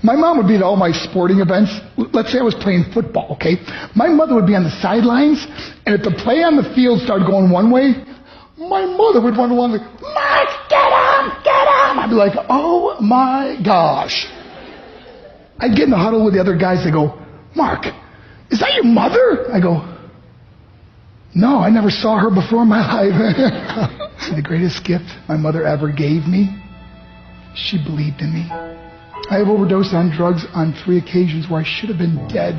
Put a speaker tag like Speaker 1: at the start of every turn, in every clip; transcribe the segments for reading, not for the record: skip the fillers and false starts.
Speaker 1: My mom would be at all my sporting events. Let's say I was playing football, okay? My mother would be on the sidelines, and if the play on the field started going one way, my mother would run along like, Mark, get him, get him! I'd be like, oh my gosh. I'd get in the huddle with the other guys. They go, Mark, is that your mother? I go, no, I never saw her before in my life. See, the greatest gift my mother ever gave me, she believed in me. I have overdosed on drugs on 3 occasions where I should have been dead.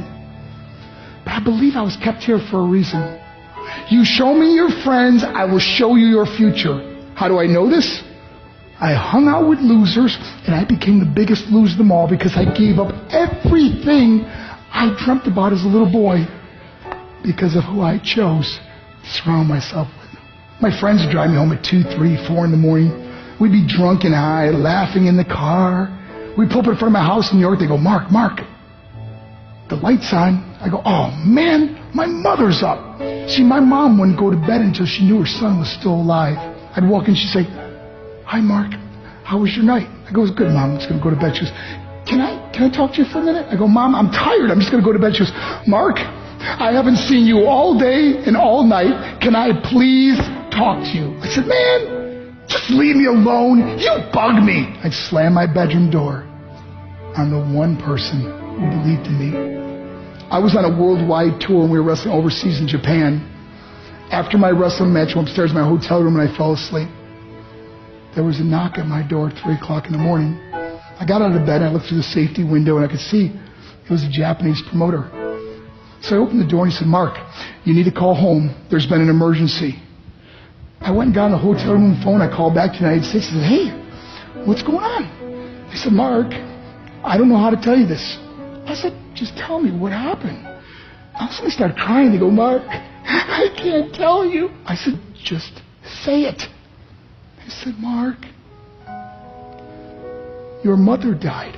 Speaker 1: But I believe I was kept here for a reason. You show me your friends, I will show you your future. How do I know this? I hung out with losers, and I became the biggest loser of them all because I gave up everything I dreamt about as a little boy because of who I chose to surround myself with. My friends would drive me home at 2, 3, 4 in the morning. We'd be drunk and high, laughing in the car. We'd pull up in front of my house in New York. They go, Mark, the light's on. I go, oh man, my mother's up. See, my mom wouldn't go to bed until she knew her son was still alive. I'd walk in, she'd say, hi Mark, how was your night? I go, it was good, Mom. I'm just going to go to bed. She goes, can I talk to you for a minute? I go, Mom, I'm tired. I'm just going to go to bed. She goes, Mark, I haven't seen you all day and all night. Can I please talk to you? I said, man, just leave me alone. You bug me. I'd slam my bedroom door on the one person who believed in me. I was on a worldwide tour and we were wrestling overseas in Japan. After my wrestling match, I went upstairs in my hotel room and I fell asleep. There was a knock at my door at 3 o'clock in the morning. I got out of bed and I looked through the safety window and I could see it was a Japanese promoter. So I opened the door and he said, Mark, you need to call home. There's been an emergency. I went and got on the hotel room phone. I called back to the United States and said, hey, what's going on? He said, Mark, I don't know how to tell you this. I said, just tell me what happened. I suddenly started crying. They go, Mark, I can't tell you. I said, just say it. He said, Mark, your mother died.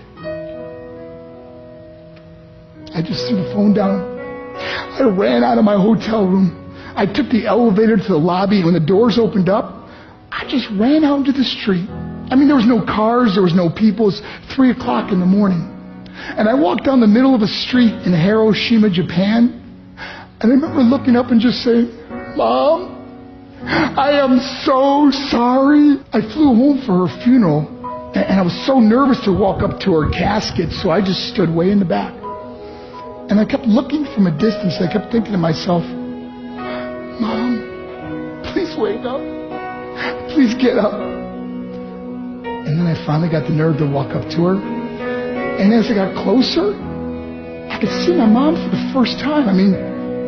Speaker 1: I just threw the phone down. I ran out of my hotel room. I took the elevator to the lobby, and when the doors opened up, I just ran out into the street. I mean, there was no cars, there was no people. It was 3 o'clock in the morning. And I walked down the middle of a street in Hiroshima, Japan, and I remember looking up and just saying, Mom, I am so sorry. I flew home for her funeral, and I was so nervous to walk up to her casket, so I just stood way in the back. And I kept looking from a distance. I kept thinking to myself, Mom, please wake up. Please get up. And then I finally got the nerve to walk up to her. And as I got closer, I could see my mom for the first time. I mean,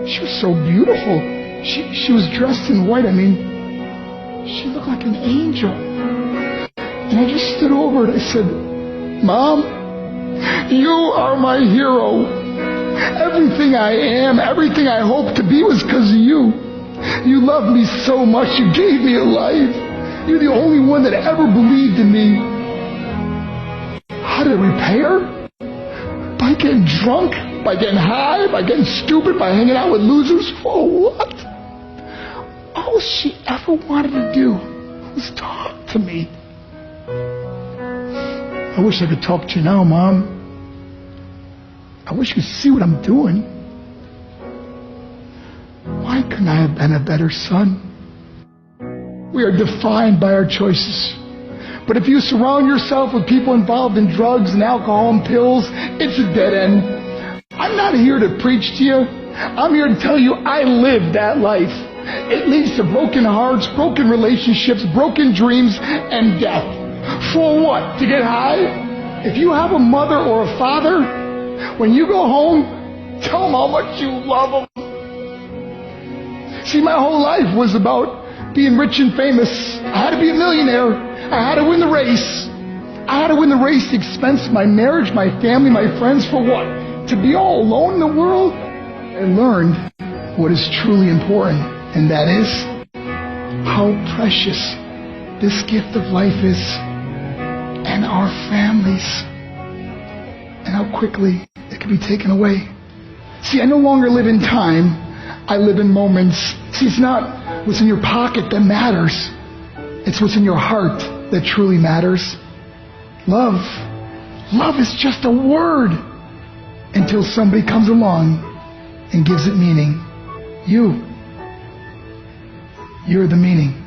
Speaker 1: she was so beautiful. She was dressed in white. I mean, she looked like an angel. And I just stood over and I said, Mom, you are my hero. Everything I am, everything I hope to be was because of you. You loved me so much. You gave me a life. You're the only one that ever believed in me. How did it repay her? By getting drunk, by getting high, by getting stupid, by hanging out with losers? For what? All she ever wanted to do was talk to me. I wish I could talk to you now, Mom. I wish you could see what I'm doing. Why couldn't I have been a better son? We are defined by our choices. But if you surround yourself with people involved in drugs and alcohol and pills, it's a dead end. I'm not here to preach to you. I'm here to tell you I lived that life. It leads to broken hearts, broken relationships, broken dreams, and death. For what? To get high? If you have a mother or a father, when you go home, tell them how much you love them. See, my whole life was about being rich and famous. I had to be a millionaire. I had to win the race. I had to win the race at the expense of my marriage, my family, my friends. For what? To be all alone in the world? I learned what is truly important, and that is how precious this gift of life is, and our families, and how quickly it can be taken away. See, I no longer live in time. I live in moments. See, it's not what's in your pocket that matters. It's what's in your heart that truly matters. Love Love is just a word until somebody comes along and gives it meaning. You're the meaning.